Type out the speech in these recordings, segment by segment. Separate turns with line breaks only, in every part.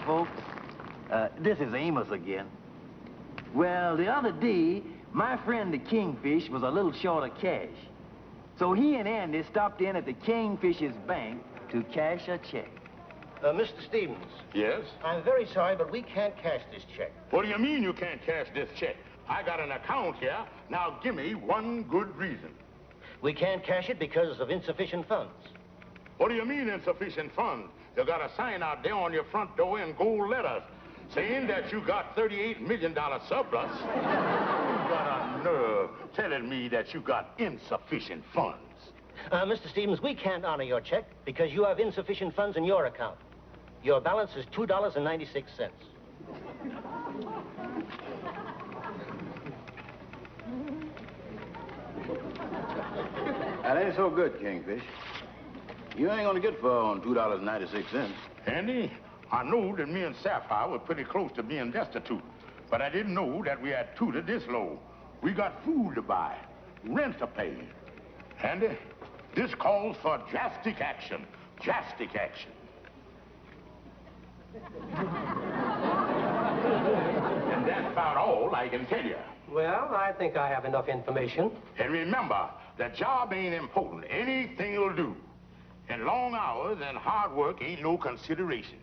folks. This is Amos again. Well, the other day, my friend the Kingfish was a little short of cash. So he and Andy stopped in at the Kingfish's bank to cash a check.
Mr. Stevens.
Yes?
I'm very sorry, but we can't cash this check.
What do you mean you can't cash this check? I got an account here. Now give me one good reason.
We can't cash it because of insufficient funds.
What do you mean insufficient funds? You got a sign out there on your front door in gold letters saying that you got $38 million surplus. You got a nerve telling me that you got insufficient funds.
Mr. Stevens, we can't honor your check because you have insufficient funds in your account. Your balance is $2.96.
That ain't so good, Kingfish. You ain't gonna get far on $2.96.
Andy, I know that me and Sapphire were pretty close to being destitute, but I didn't know that we had tooted this low. We got food to buy, rent to pay. Andy, this calls for drastic action. Drastic action. And that's about all I can tell you.
Well, I think I have enough information.
And remember, the job ain't important. Anything'll do. And long hours and hard work ain't no consideration.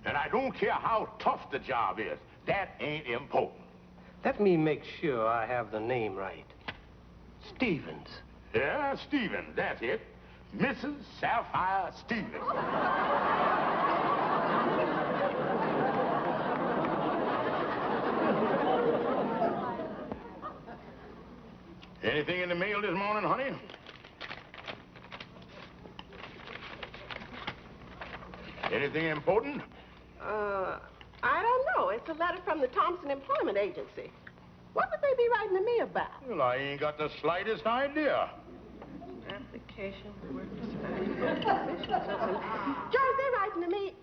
And I don't care how tough the job is. That ain't important.
Let me make sure I have the name right. Stevens.
Yeah, Stevens, that's it. Mrs. Sapphire Stevens. Anything in the mail this morning, honey? Anything important?
I don't know. It's a letter from the Thompson Employment Agency. What would they be writing to me about?
Well, I ain't got the slightest idea.
Application for work dispatch. George, they're writing to me.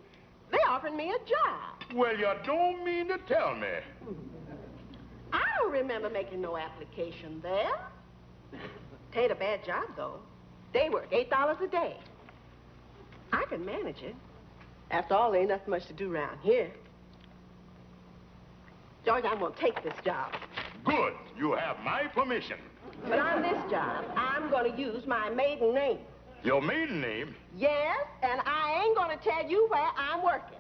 They're offering me a job.
Well, you don't mean to tell me.
I don't remember making no application there. Tain't a bad job, though. Day work, $8 a day. I can manage it. After all, there ain't nothing much to do around here. George, I'm going to take this job.
Good. You have my permission.
But on this job, I'm going to use my maiden name.
Your maiden name?
Yes, and I ain't going to tell you where I'm working.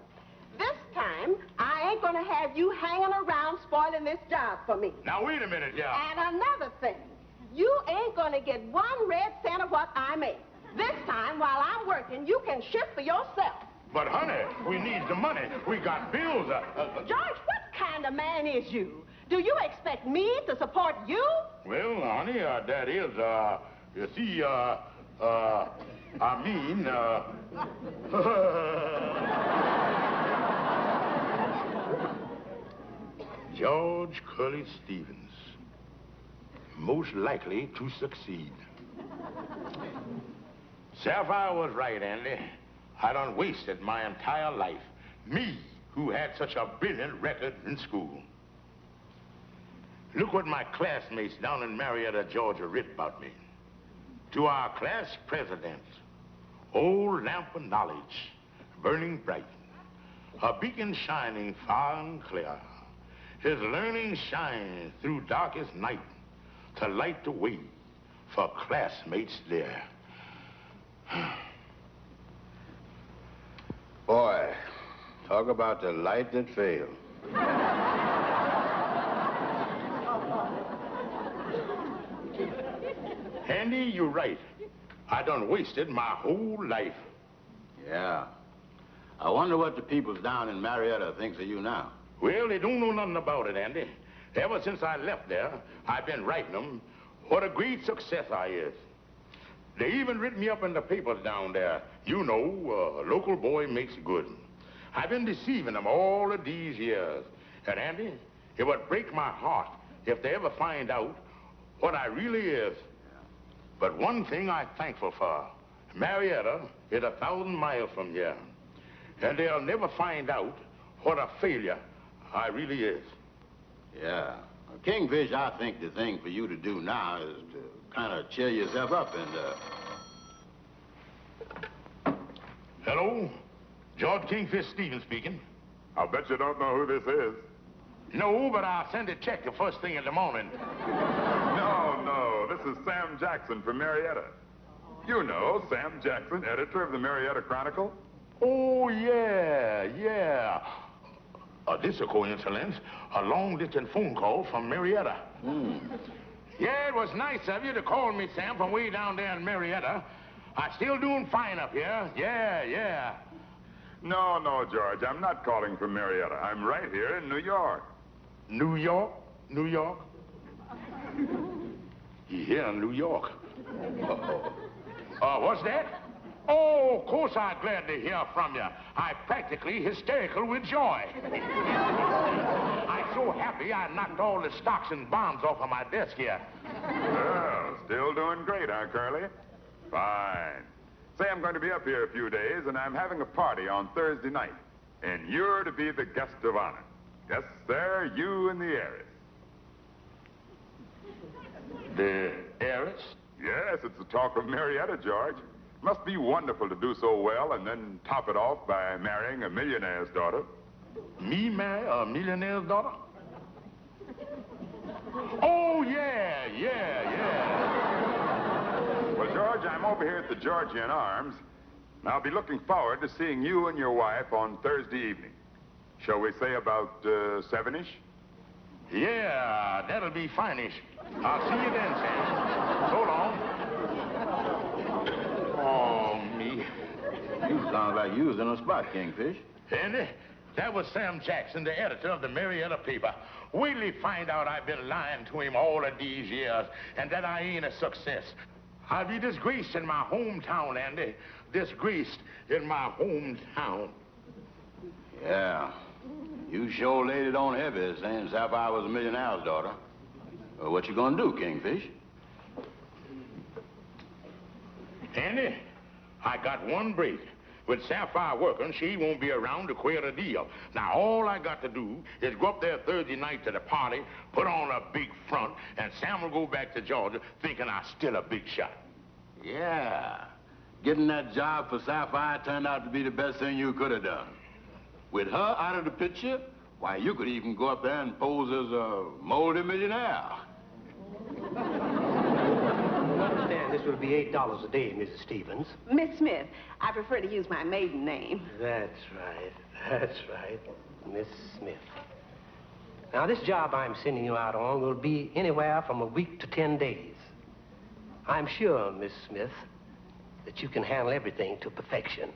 This time, I ain't going to have you hanging around spoiling this job for me.
Now, wait a minute, yeah.
And another thing, you ain't going to get 1 red cent of what I make. This time, while I'm working, you can shift for yourself.
But, honey, we need the money. We got bills.
George, what kind of man is you? Do you expect me to support you?
Well, honey, that is, you see, I mean, George Curly Stevens, most likely to succeed. Sapphire was right, Andy. I done wasted my entire life. Me, who had such a brilliant record in school. Look what my classmates down in Marietta, Georgia, writ about me. To our class president, old lamp of knowledge, burning bright, a beacon shining far and clear. His learning shines through darkest night to light the way for classmates there.
Boy, talk about the light that failed.
Andy, you're right. I done wasted my whole life.
Yeah. I wonder what the people down in Marietta thinks of you now.
Well, they don't know nothing about it, Andy. Ever since I left there, I've been writing them what a great success I is. They even written me up in the papers down there. You know, a local boy makes good. I've been deceiving them all of these years. And, Andy, it would break my heart if they ever find out what I really is. But one thing I'm thankful for, Marietta is 1,000 miles from here. And they'll never find out what a failure I really is.
Yeah. Well, Kingfish, I think the thing for you to do now is to kind of cheer yourself up and,
Hello? George Kingfish Stevens speaking.
I'll bet you don't know who this is.
No, but I'll send a check the first thing in the morning.
No, this is Sam Jackson from Marietta. You know, Sam Jackson, editor of the Marietta Chronicle.
Oh, yeah. This is a coincidence. A long-distance phone call from Marietta. Yeah, it was nice of you to call me, Sam, from way down there in Marietta. I'm still doing fine up here. Yeah.
No, George, I'm not calling from Marietta. I'm right here in New York.
New York? Yeah, New York. What's that? Oh, of course I'm glad to hear from you. I'm practically hysterical with joy. I'm so happy I knocked all the stocks and bonds off of my desk here.
Well, still doing great, huh, Curly? Fine. Say, I'm going to be up here a few days, and I'm having a party on Thursday night. And you're to be the guest of honor. Yes, sir, you and the heiress.
The heiress?
Yes, it's the talk of Marietta, George. Must be wonderful to do so well and then top it off by marrying a millionaire's daughter.
Me marry a millionaire's daughter? Oh, yeah.
Well, George, I'm over here at the Georgian Arms, and I'll be looking forward to seeing you and your wife on Thursday evening. Shall we say about 7-ish?
Yeah, that'll be fine-ish. I'll see you then, Sam. So long. Oh, me.
You sound like you was in a spot, Kingfish.
Andy, that was Sam Jackson, the editor of the Marietta paper. Wait till he find out I've been lying to him all of these years and that I ain't a success. I'll be disgraced in my hometown, Andy. Disgraced in my hometown.
Yeah. You sure laid it on heavy, saying Sapphire was a millionaire's daughter. Well, what you gonna do, Kingfish?
Andy, I got one break. With Sapphire working, she won't be around to queer the deal. Now, all I got to do is go up there Thursday night to the party, put on a big front, and Sam will go back to Georgia thinking I'm still a big shot.
Yeah. Getting that job for Sapphire turned out to be the best thing you could have done. With her out of the picture, why, you could even go up there and pose as a multi-millionaire.
You understand this will be $8 a day, Mrs. Stevens.
Miss Smith, I prefer to use my maiden name.
That's right. Miss Smith. Now, this job I'm sending you out on will be anywhere from a week to 10 days. I'm sure, Miss Smith, that you can handle everything to perfection.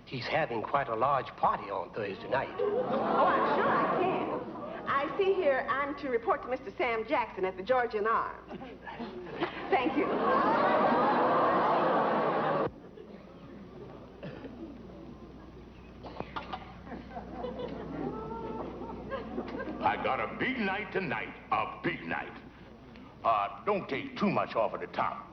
He's having quite a large party on Thursday night.
Oh, I'm sure I can. I see here I'm to report to Mr. Sam Jackson at the Georgian Arms. Thank you.
I got a big night tonight, a big night. Don't take too much off at the top.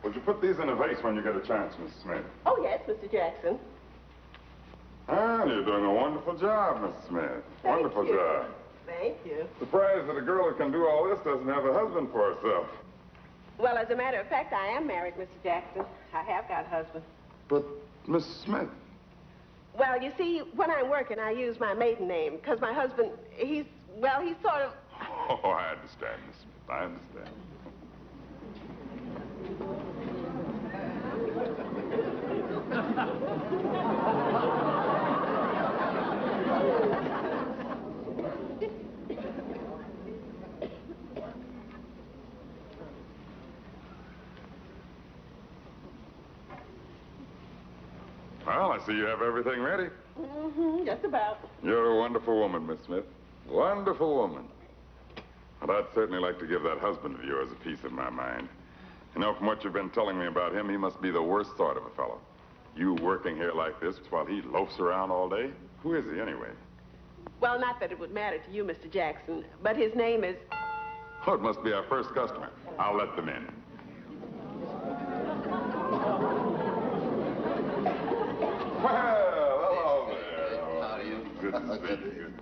Would you put these in a vase when you get a chance, Mrs. Smith?
Oh, yes, Mr. Jackson.
Ah, you're doing a wonderful job, Mrs. Smith. Wonderful job.
Thank you.
Surprised that a girl who can do all this doesn't have a husband for herself.
Well, as a matter of fact, I am married, Mr. Jackson. I have got a husband.
But, Mrs. Smith...
Well, you see, when I'm working, I use my maiden name, because my husband, he's sort of...
Oh, I understand, Miss Smith. I understand. Well, I see you have everything ready.
Mm-hmm, just about.
You're a wonderful woman, Miss Smith. Wonderful woman. But I'd certainly like to give that husband of yours a piece of my mind. You know, from what you've been telling me about him, he must be the worst sort of a fellow. You working here like this while he loafs around all day? Who is he, anyway?
Well, not that it would matter to you, Mr. Jackson, but his name is...
Oh, it must be our first customer. I'll let them in. Well, hello there.
How do you?
Good to see you.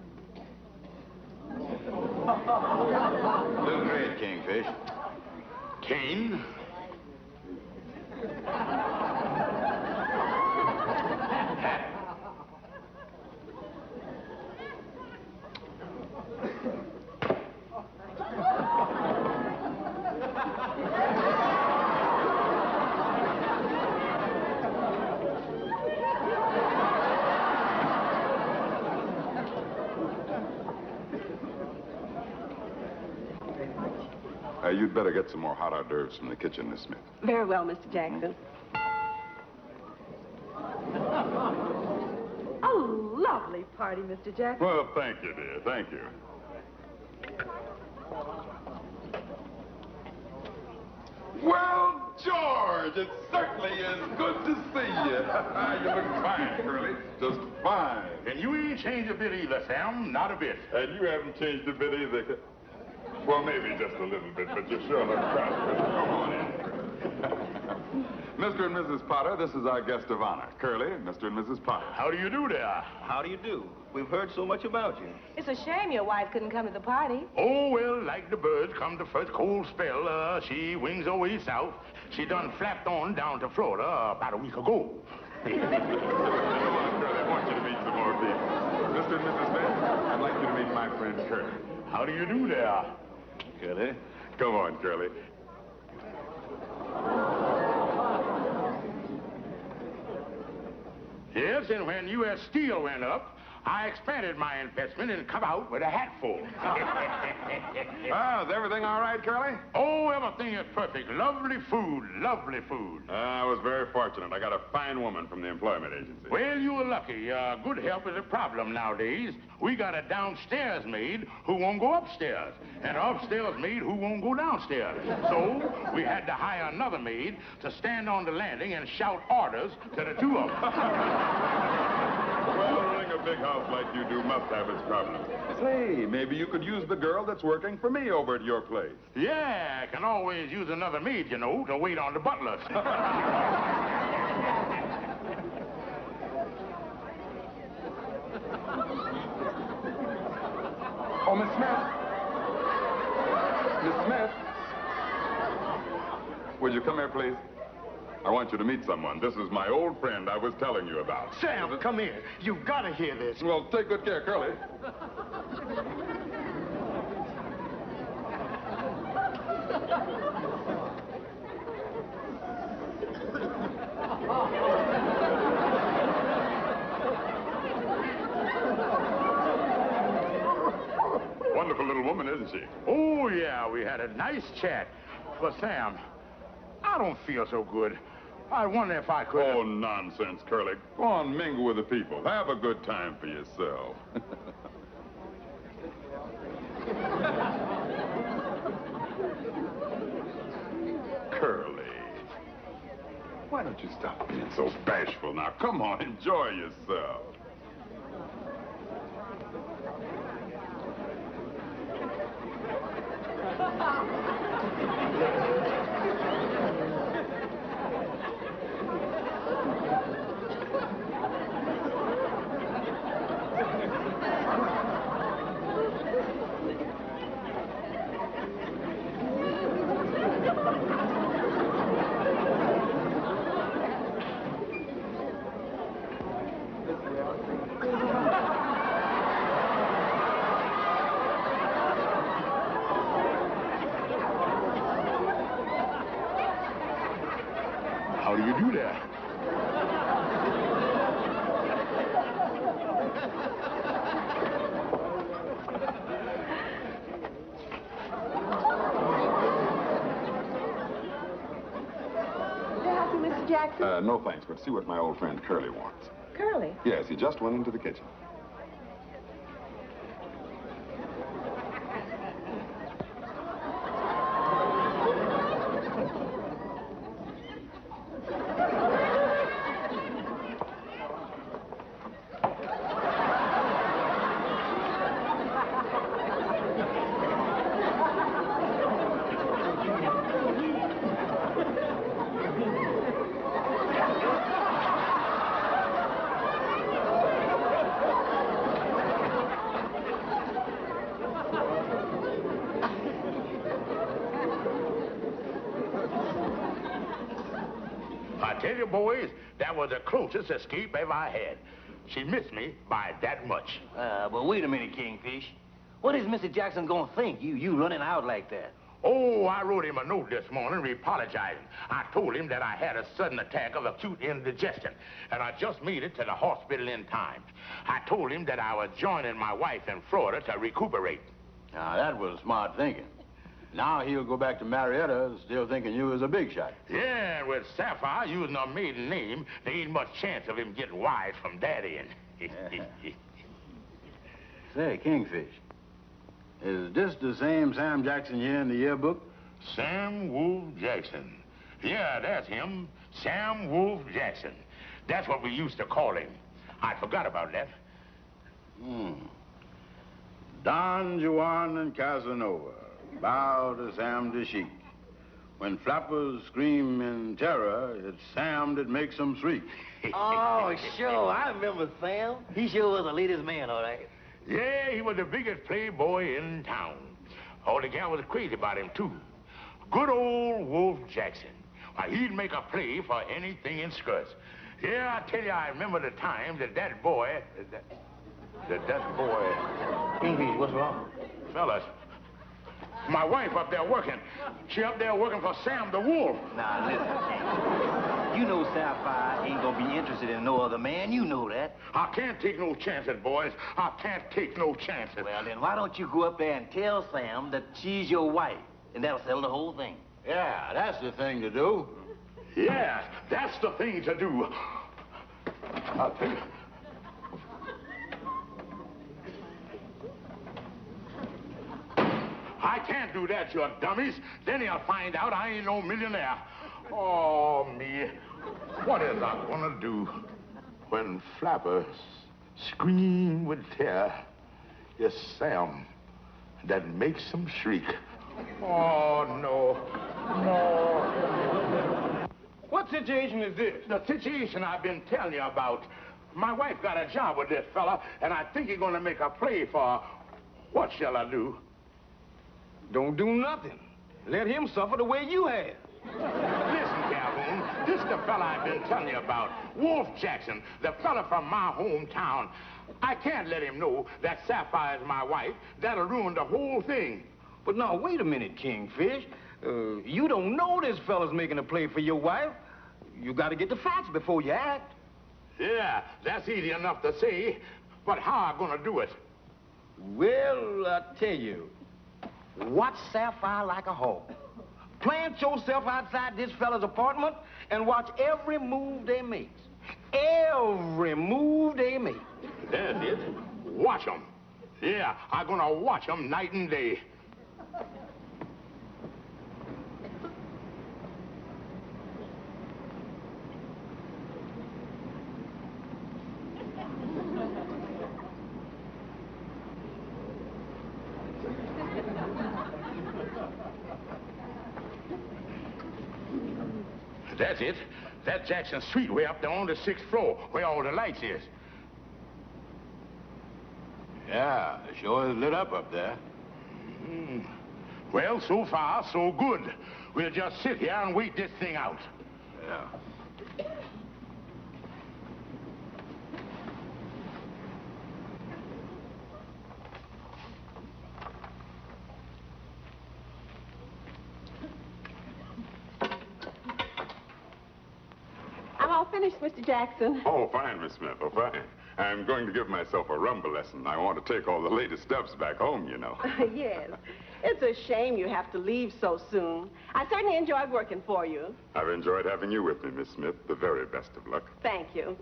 Kingfish.
Kane?
You'd better get some more hot hors d'oeuvres from the kitchen, Miss Smith.
Very well, Mr. Jackson. A lovely party, Mr. Jackson.
Well, thank you, dear. Thank you. Well, George, it certainly is good to see you. You look fine, Curly. Just fine.
And you ain't changed a bit either, Sam. Not a bit.
And you haven't changed a bit either. Well, maybe just a little bit, but you sure look prosperous. Come on in. Mr. and Mrs. Potter, this is our guest of honor. Curly, Mr. and Mrs. Potter.
How do you do there?
How do you do? We've heard so much about you.
It's a shame your wife couldn't come to the party.
Oh, well, like the birds come the first cold spell, she wings away south. She done flapped on down to Florida about a week ago.
Come on, Curly, I want you to meet some more people. Mr. and Mrs. Smith, I'd like you to meet my friend Curly.
How do you do there?
Curly? Come on, Curly.
Yes, and when U.S. Steel went up, I expanded my investment and come out with a hatful.
Is everything all right, Curly?
Oh, everything is perfect. Lovely food, lovely food.
I was very fortunate. I got a fine woman from the employment agency.
Well, you were lucky. Good help is a problem nowadays. We got a downstairs maid who won't go upstairs, and an upstairs maid who won't go downstairs. So we had to hire another maid to stand on the landing and shout orders to the two of them.
Well, running a big house like you do must have its problems. Say, maybe you could use the girl that's working for me over at your place.
Yeah, I can always use another maid, you know, to wait on the butlers.
Oh, Miss Smith. Miss Smith. Would you come here, please? I want you to meet someone. This is my old friend I was telling you about.
Sam, come here. You've got to hear this.
Well, take good care, Curly. Wonderful little woman, isn't she?
Oh, yeah, we had a nice chat. But, Sam, I don't feel so good. I wonder if I could...
Oh, nonsense, Curly. Go on, mingle with the people. Have a good time for yourself. Curly, why don't you stop being so bashful now? Come on, enjoy yourself.
How do you do that?
May I help you, Mr. Jackson?
No thanks, but see what my old friend Curly wants.
Curly.
Yes, he just went into the kitchen.
tell you, boys, that was the closest escape ever I had. She missed me by that much.
But wait a minute, Kingfish. What is Mr. Jackson gonna think, you running out like that?
Oh, I wrote him a note this morning apologizing. I told him that I had a sudden attack of acute indigestion, and I just made it to the hospital in time. I told him that I was joining my wife in Florida to recuperate.
Now, that was smart thinking. Now he'll go back to Marietta still thinking you was a big shot.
Yeah, and with Sapphire using her maiden name, there ain't much chance of him getting wise from Daddy.
Say, Kingfish, is this the same Sam Jackson here in the yearbook?
Sam Wolf Jackson. Yeah, that's him. Sam Wolf Jackson. That's what we used to call him. I forgot about that.
Don Juan and Casanova bow to Sam the Sheik. When flappers scream in terror, it's Sam that makes them shriek.
Oh, sure. I remember Sam. He sure was the latest man, all right.
Yeah, he was the biggest playboy in town. All the gal was crazy about him, too. Good old Wolf Jackson. Why, he'd make a play for anything in skirts. Yeah, I tell you, I remember the time that boy... That boy...
Kingfish, what's wrong?
Fellas, my wife up there working. She up there working for Sam the Wolf.
Now, listen. You know Sapphire ain't gonna be interested in no other man. You know that.
I can't take no chances, boys. I can't take no chances.
Well, then why don't you go up there and tell Sam that she's your wife, and that'll settle the whole thing.
Yeah, that's the thing to do.
Yeah, that's the thing to do. I'll tell you. I can't do that, you dummies. Then he'll find out I ain't no millionaire. Oh, me. What is I gonna do when flappers scream with terror? It's Sam that makes them shriek. Oh, no. No.
What situation is this?
The situation I've been telling you about. My wife got a job with this fella, and I think he's gonna make a play for her. What shall I do?
Don't do nothing. Let him suffer the way you have.
Listen, Calhoun, this is the fella I've been telling you about. Wolf Jackson, the fella from my hometown. I can't let him know that Sapphire's my wife. That'll ruin the whole thing.
But now, wait a minute, Kingfish. You don't know this fella's making a play for your wife. You got to get the facts before you act.
Yeah, that's easy enough to say. But how am I gonna do it?
Well, I tell you, watch Sapphire like a hawk. Plant yourself outside this fella's apartment and watch every move they make. Every move they make.
That's it. Watch them. Yeah, I'm gonna watch them night and day. That's it. That Jackson Street way up there on the 6th floor, where all the lights is.
Yeah, it sure is lit up there.
Well, so far, so good. We'll just sit here and wait this thing out.
Yeah.
I'm all finished, Mr. Jackson.
Oh, fine, Miss Smith, oh, fine. I'm going to give myself a rumba lesson. I want to take all the latest steps back home, you know.
Yes. It's a shame you have to leave so soon. I certainly enjoyed working for you.
I've enjoyed having you with me, Miss Smith. The very best of luck.
Thank you.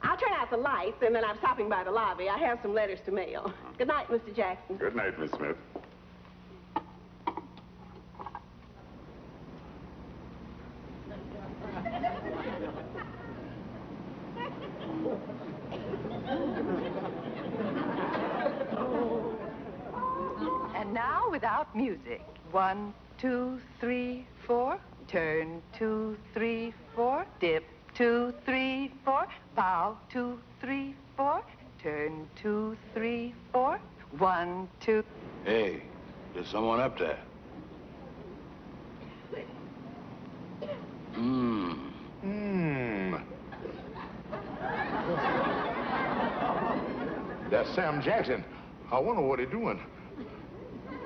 I'll turn out the lights, and then I'm stopping by the lobby. I have some letters to mail. Good night, Mr. Jackson.
Good night, Miss Smith.
And now without music. 1, 2, 3, 4. Turn 2, 3, 4. Dip 2, 3, 4. Bow 2, 3, 4. Turn 2, 3, 4. 1, 2.
Hey, there's someone up there.
That's Sam Jackson. I wonder what he's doing.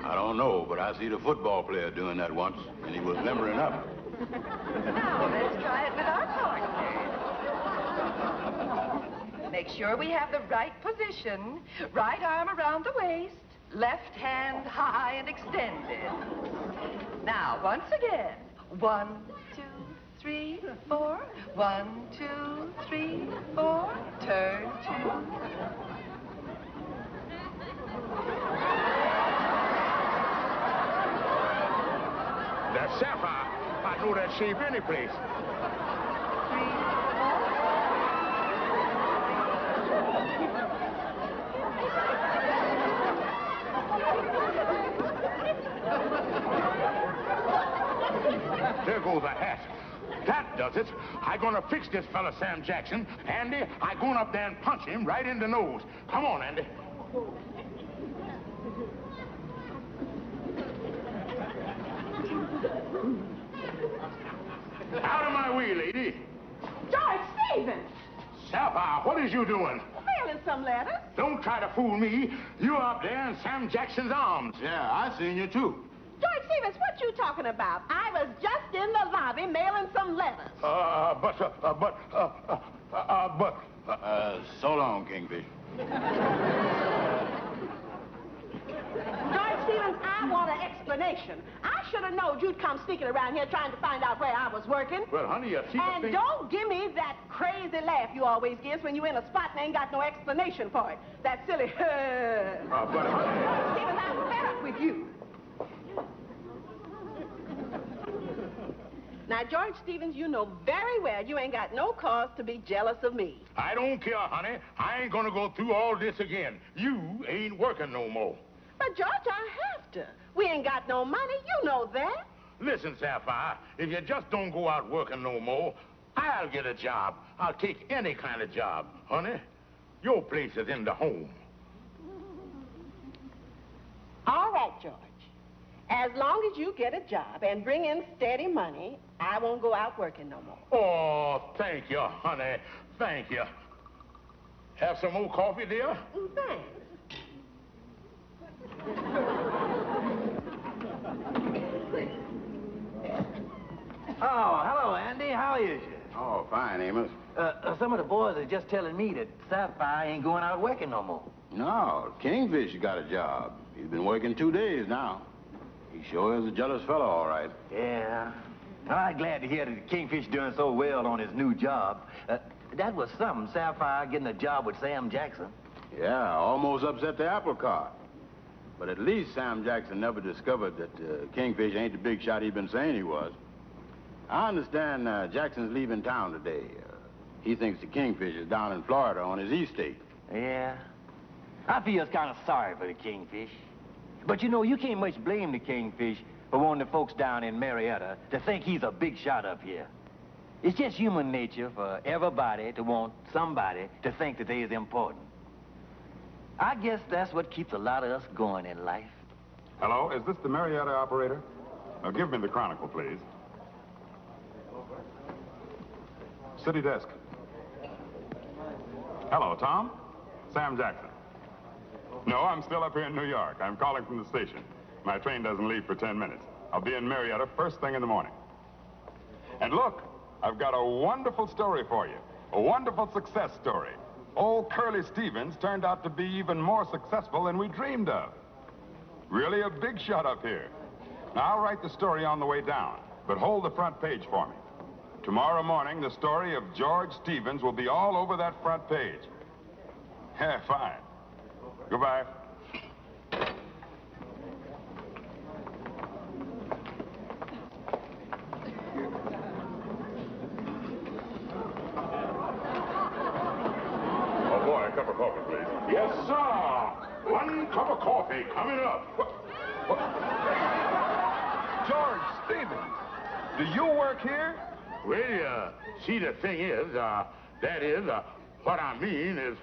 I don't know, but I see the football player doing that once, and he was limbering up.
Now, let's try it with our partner. Make sure we have the right position. Right arm around the waist. Left hand high and extended. Now, once again. 1, 2, 3, 4. 1, 2, 3, 4. Turn 2.
That's Sapphire. I know that shape any place.
3, 4.
There goes a hat. That does it. I'm gonna fix this fella, Sam Jackson. Andy, I'm going up there and punch him right in the nose. Come on, Andy. Out of my way, lady.
George Stevens!
Sapphire, what is you doing?
Mailing some letters.
Don't try to fool me. You're up there in Sam Jackson's arms.
Yeah, I seen you too.
George Stevens, what you talking about? I was just in the lobby mailing some letters.
So long, Kingfish.
George Stevens, I want an explanation. I should have known you'd come sneaking around here trying to find out where I was working.
Well, honey, you see
And don't give me that crazy laugh you always give when you're in a spot and ain't got no explanation for it. That silly,
but honey...
Stevens, I'm fed up with you. Now, George Stevens, you know very well you ain't got no cause to be jealous of me.
I don't care, honey. I ain't gonna go through all this again. You ain't working no more.
But, George, I have to. We ain't got no money. You know that.
Listen, Sapphire, if you just don't go out working no more, I'll get a job. I'll take any kind of job, honey. Your place is in the home.
All right, George. As long as you get a job and bring in steady money, I won't go out working no more.
Oh, thank you, honey. Thank you. Have some more coffee, dear?
Thanks.
Oh, hello, Andy. How is you?
Oh, fine, Amos.
Some of the boys are just telling me that Sapphire ain't going out working no more.
No, Kingfish got a job. He's been working 2 days now. He sure is a jealous fellow, all right.
Yeah. I'm glad to hear that Kingfish doing so well on his new job. That was something, Sapphire getting a job with Sam Jackson.
Yeah, almost upset the apple cart. But at least Sam Jackson never discovered that Kingfish ain't the big shot he'd been saying he was. I understand Jackson's leaving town today. He thinks the Kingfish is down in Florida on his estate.
Yeah. I feel kind of sorry for the Kingfish. But you know, you can't much blame the Kingfish for wanting the folks down in Marietta to think he's a big shot up here. It's just human nature for everybody to want somebody to think that they is important. I guess that's what keeps a lot of us going in life.
Hello, is this the Marietta operator? Now, give me the Chronicle, please. City desk. Hello, Tom? Sam Jackson. No, I'm still up here in New York. I'm calling from the station. My train doesn't leave for 10 minutes. I'll be in Marietta first thing in the morning. And look, I've got a wonderful story for you. A wonderful success story. Old Curly Stevens turned out to be even more successful than we dreamed of. Really a big shot up here. Now, I'll write the story on the way down, but hold the front page for me. Tomorrow morning, the story of George Stevens will be all over that front page. Yeah, fine. Goodbye.
Oh, boy, a cup of coffee, please. Yes, sir. 1 cup of coffee coming up.
George Stevens, do you work here?
Well, see, the thing is, what I mean is...